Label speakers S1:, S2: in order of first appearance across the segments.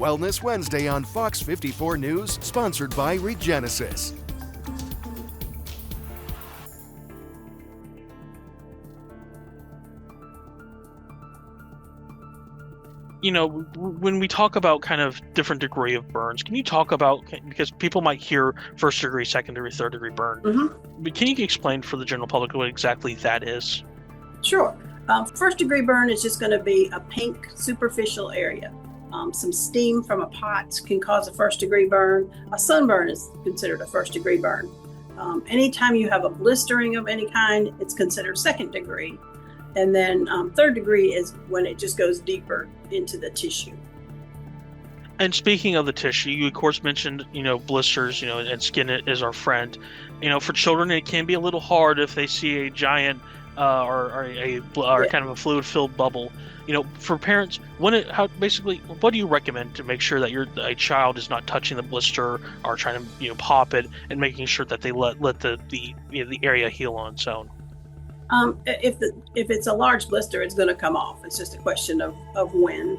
S1: Wellness Wednesday on Fox 54 News, sponsored by Regenesis.
S2: You know, when we talk about kind of different degree of burns, can you talk about, because people might hear first degree, second degree, third degree burn. But can you explain for the general public what exactly that is?
S3: Sure. First degree burn is just going to be a pink superficial area. Some steam from a pot can cause a first degree burn. A sunburn is considered a first degree burn. Anytime you have a blistering of any kind, it's considered second degree. And then third degree is when it just goes deeper into the tissue.
S2: And speaking of the tissue, you of course mentioned, blisters, and skin is our friend. For children, it can be a little hard if they see a giant kind of a fluid-filled bubble. For parents, what do you recommend to make sure that a child is not touching the blister or trying to pop it, and making sure that they let the area heal on its own?
S3: If it's a large blister, it's going to come off. It's just a question of when.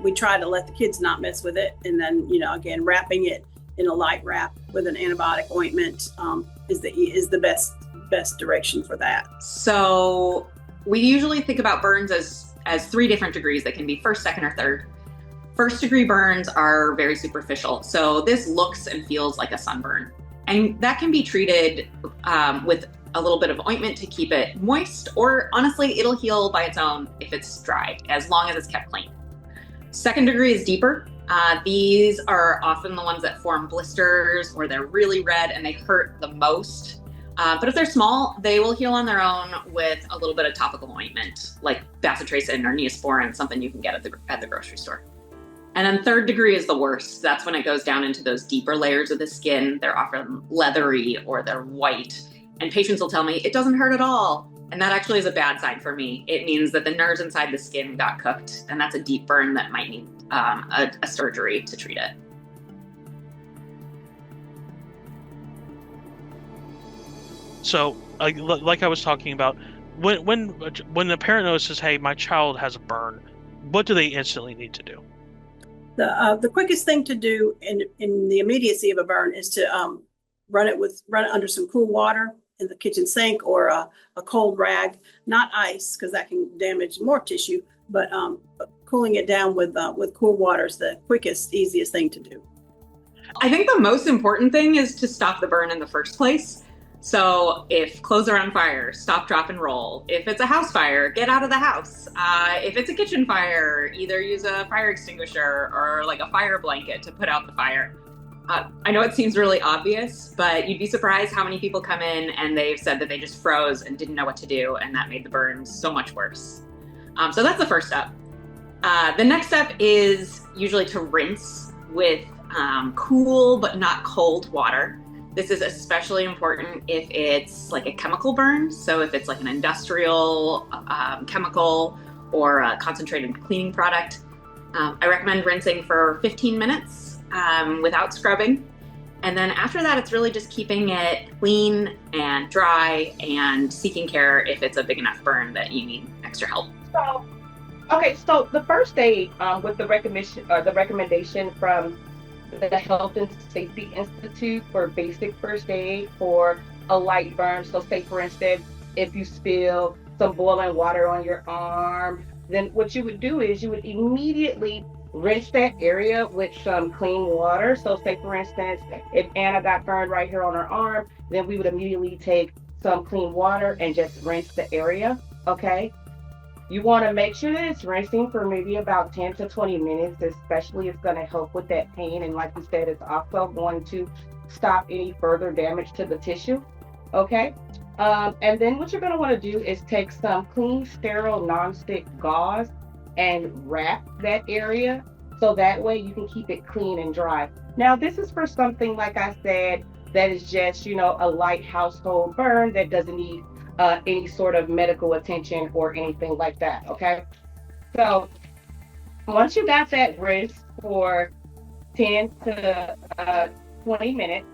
S3: We try to let the kids not mess with it, and then again, wrapping it in a light wrap with an antibiotic ointment is the best direction for that.
S4: So we usually think about burns as three different degrees that can be first, second, or third. First degree burns are very superficial, so this looks and feels like a sunburn, and that can be treated with a little bit of ointment to keep it moist, or honestly, it'll heal by its own if it's dry, as long as it's kept clean. Second degree is deeper. These are often the ones that form blisters, or they're really red and they hurt the most. But if they're small, they will heal on their own with a little bit of topical ointment, like bacitracin or Neosporin, something you can get at the grocery store. And then third degree is the worst. That's when it goes down into those deeper layers of the skin. They're often leathery or they're white. And patients will tell me, it doesn't hurt at all. And that actually is a bad sign for me. It means that the nerves inside the skin got cooked, and that's a deep burn that might need a surgery to treat it.
S2: So, like I was talking about, when a parent notices, hey, my child has a burn, what do they instantly need to do?
S3: The quickest thing to do in the immediacy of a burn is to run it under some cool water in the kitchen sink, or a cold rag, not ice, because that can damage more tissue, but cooling it down with cool water is the quickest, easiest thing to do.
S4: I think the most important thing is to stop the burn in the first place. So if clothes are on fire, stop, drop, and roll. If it's a house fire, get out of the house. If it's a kitchen fire, either use a fire extinguisher or like a fire blanket to put out the fire. I know it seems really obvious, but you'd be surprised how many people come in and they've said that they just froze and didn't know what to do, and that made the burn so much worse. So that's the first step. The next step is usually to rinse with cool but not cold water. This is especially important if it's like a chemical burn. So if it's like an industrial chemical or a concentrated cleaning product, I recommend rinsing for 15 minutes. Without scrubbing. And then after that, it's really just keeping it clean and dry and seeking care if it's a big enough burn that you need extra help.
S5: So the first aid with the recommendation from the Health and Safety Institute for basic first aid for a light burn. So say, for instance, if you spill some boiling water on your arm, then what you would do is you would immediately rinse that area with some clean water. So say, for instance, if Anna got burned right here on her arm, then we would immediately take some clean water and just rinse the area, okay? You want to make sure that it's rinsing for maybe about 10 to 20 minutes, especially it's going to help with that pain. And like you said, it's also going to stop any further damage to the tissue, okay? And then what you're going to want to do is take some clean, sterile, nonstick gauze and wrap that area so that way you can keep it clean and dry. Now, this is for something, like I said, that is just, a light household burn that doesn't need any sort of medical attention or anything like that, okay? So once you got that rinsed for 10 to 20 minutes,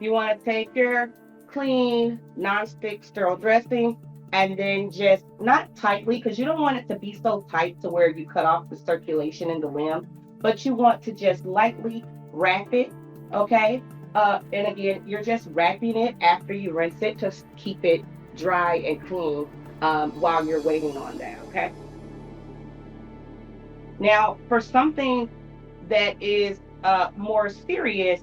S5: you want to take your clean, nonstick, sterile dressing, and then just not tightly, because you don't want it to be so tight to where you cut off the circulation in the limb. but you want to just lightly wrap it, okay? And again, you're just wrapping it after you rinse it to keep it dry and clean while you're waiting on that, okay? Now, for something that is more serious,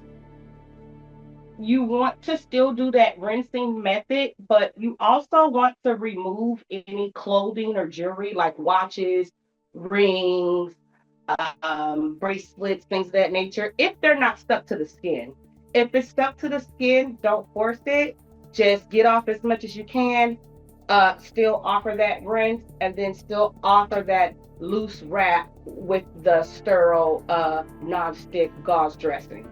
S5: you want to still do that rinsing method, but you also want to remove any clothing or jewelry like watches, rings, bracelets, things of that nature, if they're not stuck to the skin. If it's stuck to the skin, don't force it. Just get off as much as you can. Still offer that rinse, and then still offer that loose wrap with the sterile non-stick gauze dressing.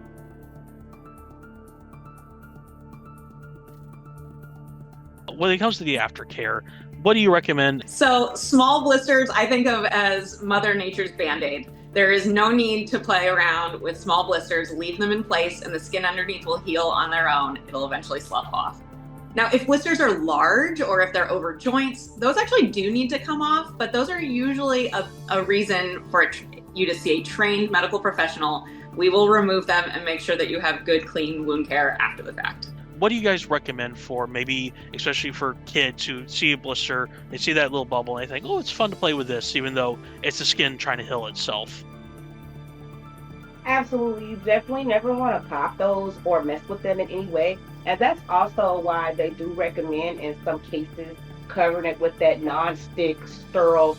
S2: When it comes to the aftercare, what do you recommend?
S4: So small blisters I think of as Mother Nature's Band-Aid. There is no need to play around with small blisters. Leave them in place and the skin underneath will heal on their own. It'll eventually slough off. Now, if blisters are large or if they're over joints, those actually do need to come off, but those are usually a reason for you to see a trained medical professional. We will remove them and make sure that you have good, clean wound care after the fact.
S2: What do you guys recommend for maybe, especially for kids who see a blister, they see that little bubble and they think, oh, it's fun to play with this, even though it's the skin trying to heal itself?
S5: Absolutely. You definitely never want to pop those or mess with them in any way. And that's also why they do recommend, in some cases, covering it with that non-stick sterile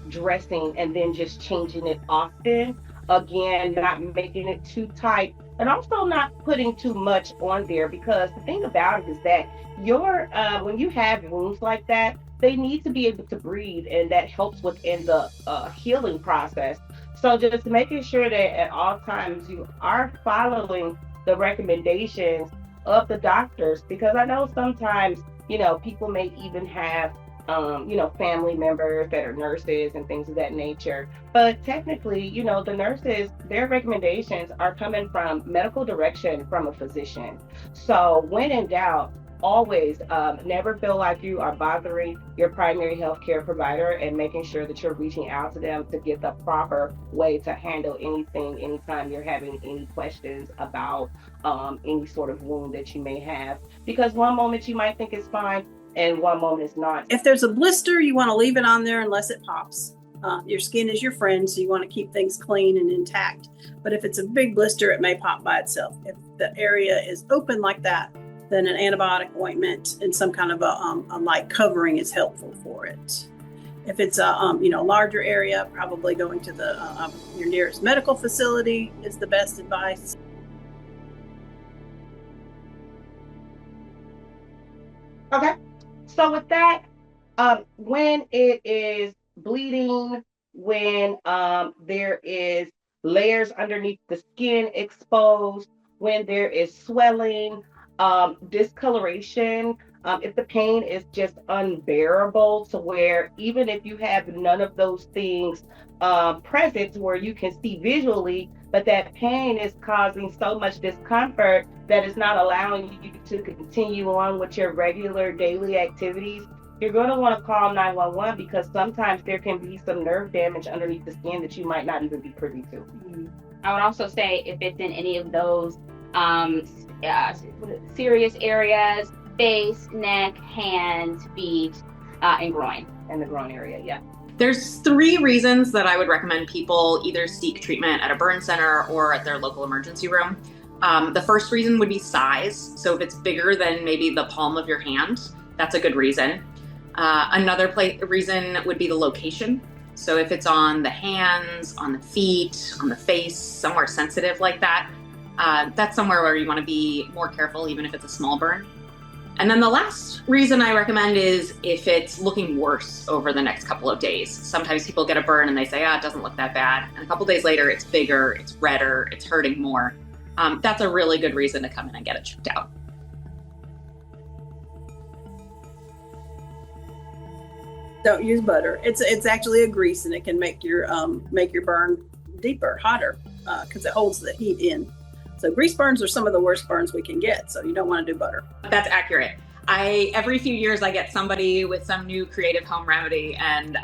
S5: dressing and then just changing it often. Again, not making it too tight, and also not putting too much on there, because the thing about it is that your when you have wounds like that, they need to be able to breathe, and that helps within the healing process. So just making sure that at all times you are following the recommendations of the doctors, because I know sometimes, people may even have family members that are nurses and things of that nature. But technically, the nurses, their recommendations are coming from medical direction from a physician. So when in doubt, always never feel like you are bothering your primary health care provider, and making sure that you're reaching out to them to get the proper way to handle anything anytime you're having any questions about any sort of wound that you may have. Because one moment you might think it's fine, and one moment it's not.
S3: If there's a blister, you want to leave it on there unless it pops. Your skin is your friend, so you want to keep things clean and intact. But if it's a big blister, it may pop by itself. If the area is open like that, then an antibiotic ointment and some kind of a light covering is helpful for it. If it's a larger area, probably going to the your nearest medical facility is the best advice.
S5: Okay. So with that, when it is bleeding, when there is layers underneath the skin exposed, when there is swelling, discoloration, if the pain is just unbearable to where even if you have none of those things present where you can see visually, but that pain is causing so much discomfort that it's not allowing you to continue on with your regular daily activities, you're going to want to call 911, because sometimes there can be some nerve damage underneath the skin that you might not even be privy to.
S6: I would also say if it's in any of those serious areas, face, neck, hands, feet, and groin.
S5: And the groin area, yeah.
S4: There's 3 reasons that I would recommend people either seek treatment at a burn center or at their local emergency room. The first reason would be size. So if it's bigger than maybe the palm of your hand, that's a good reason. Another reason would be the location. So if it's on the hands, on the feet, on the face, somewhere sensitive like that, that's somewhere where you want to be more careful, even if it's a small burn. And then the last reason I recommend is if it's looking worse over the next couple of days. Sometimes people get a burn and they say, it doesn't look that bad. And a couple days later, it's bigger, it's redder, it's hurting more. That's a really good reason to come in and get it checked out.
S3: Don't use butter. It's actually a grease, and it can make your burn deeper, hotter, because it holds the heat in. So grease burns are some of the worst burns we can get. So you don't want to do butter.
S4: That's accurate. Every few years I get somebody with some new creative home remedy, and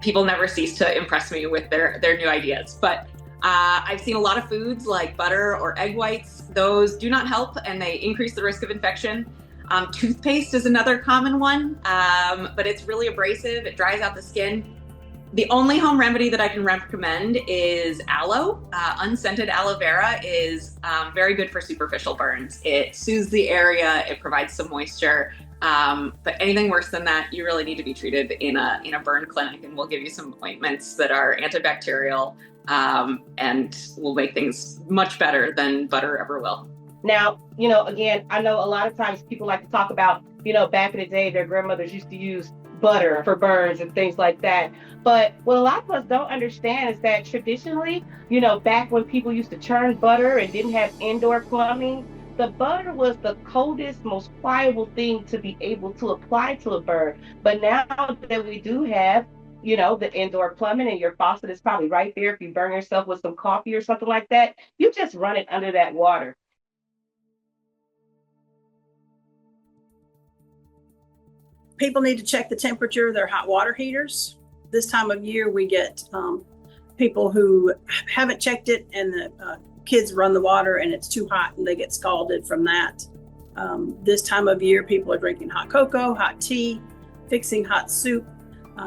S4: people never cease to impress me with their new ideas. But I've seen a lot of foods like butter or egg whites. Those do not help, and they increase the risk of infection. Toothpaste is another common one, but it's really abrasive. It dries out the skin. The only home remedy that I can recommend is aloe. Unscented aloe vera is very good for superficial burns. It soothes the area, it provides some moisture. But anything worse than that, you really need to be treated in a burn clinic, and we'll give you some ointments that are antibacterial and will make things much better than butter ever will.
S5: Now, again, I know a lot of times people like to talk about, back in the day, their grandmothers used to use butter for burns and things like that. But what a lot of us don't understand is that traditionally, back when people used to churn butter and didn't have indoor plumbing, the butter was the coldest, most pliable thing to be able to apply to a burn. But now that we do have, the indoor plumbing, and your faucet is probably right there. If you burn yourself with some coffee or something like that, you just run it under that water.
S3: People need to check the temperature of their hot water heaters. This time of year, we get people who haven't checked it, and the kids run the water and it's too hot and they get scalded from that. This time of year, people are drinking hot cocoa, hot tea, fixing hot soup,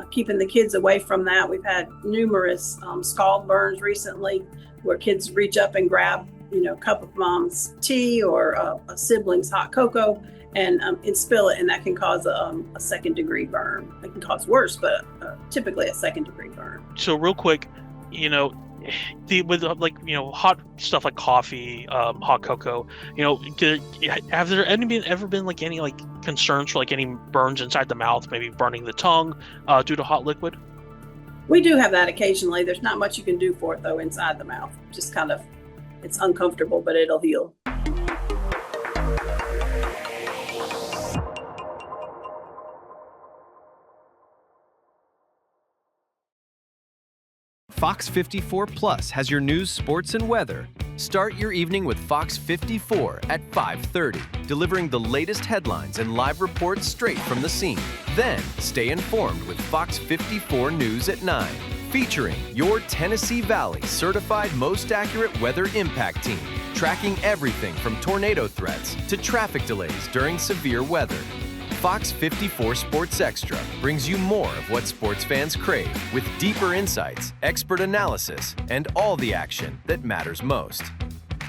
S3: keeping the kids away from that. We've had numerous scald burns recently where kids reach up and grab, a cup of mom's tea or a sibling's hot cocoa and spill it, and that can cause a second-degree burn. It can cause worse, but typically a second-degree burn.
S2: So real quick, with hot stuff like coffee, hot cocoa, have there ever been any concerns for any burns inside the mouth, maybe burning the tongue due to hot liquid?
S3: We do have that occasionally. There's not much you can do for it though inside the mouth. Just kind of, it's uncomfortable, but it'll heal.
S7: Fox 54 Plus has your news, sports, and weather. Start your evening with Fox 54 at 5:30, delivering the latest headlines and live reports straight from the scene. Then, stay informed with Fox 54 News at 9, featuring your Tennessee Valley certified most accurate weather impact team, tracking everything from tornado threats to traffic delays during severe weather. Fox 54 Sports Extra brings you more of what sports fans crave, with deeper insights, expert analysis, and all the action that matters most.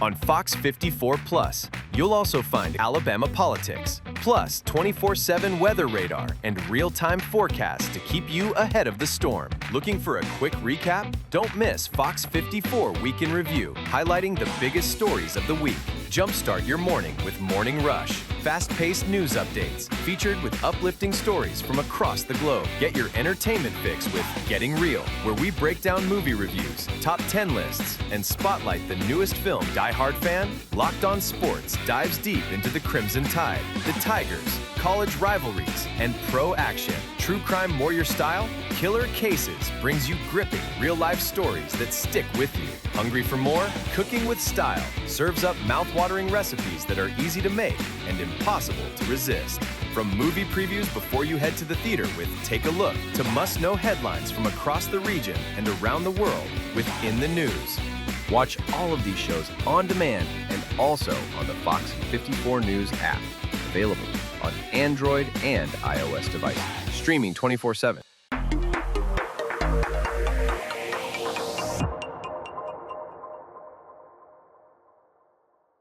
S7: On Fox 54 Plus, you'll also find Alabama politics, plus 24/7 weather radar and real-time forecasts to keep you ahead of the storm. Looking for a quick recap? Don't miss Fox 54 Week in Review, highlighting the biggest stories of the week. Jumpstart your morning with Morning Rush, fast-paced news updates featured with uplifting stories from across the globe. Get your entertainment fix with Getting Real, where we break down movie reviews, top 10 lists, and spotlight the newest film. Die Hard fan? Locked On Sports dives deep into the Crimson Tide, the Tigers, college rivalries, and pro action. True Crime Warrior Style? Killer Cases brings you gripping real-life stories that stick with you. Hungry for more? Cooking with Style serves up mouth-watering recipes that are easy to make and impossible to resist. From movie previews before you head to the theater with Take a Look, to must-know headlines from across the region and around the world with In the News. Watch all of these shows on demand and also on the Fox 54 News app. Available on Android and iOS devices. Streaming 24/7.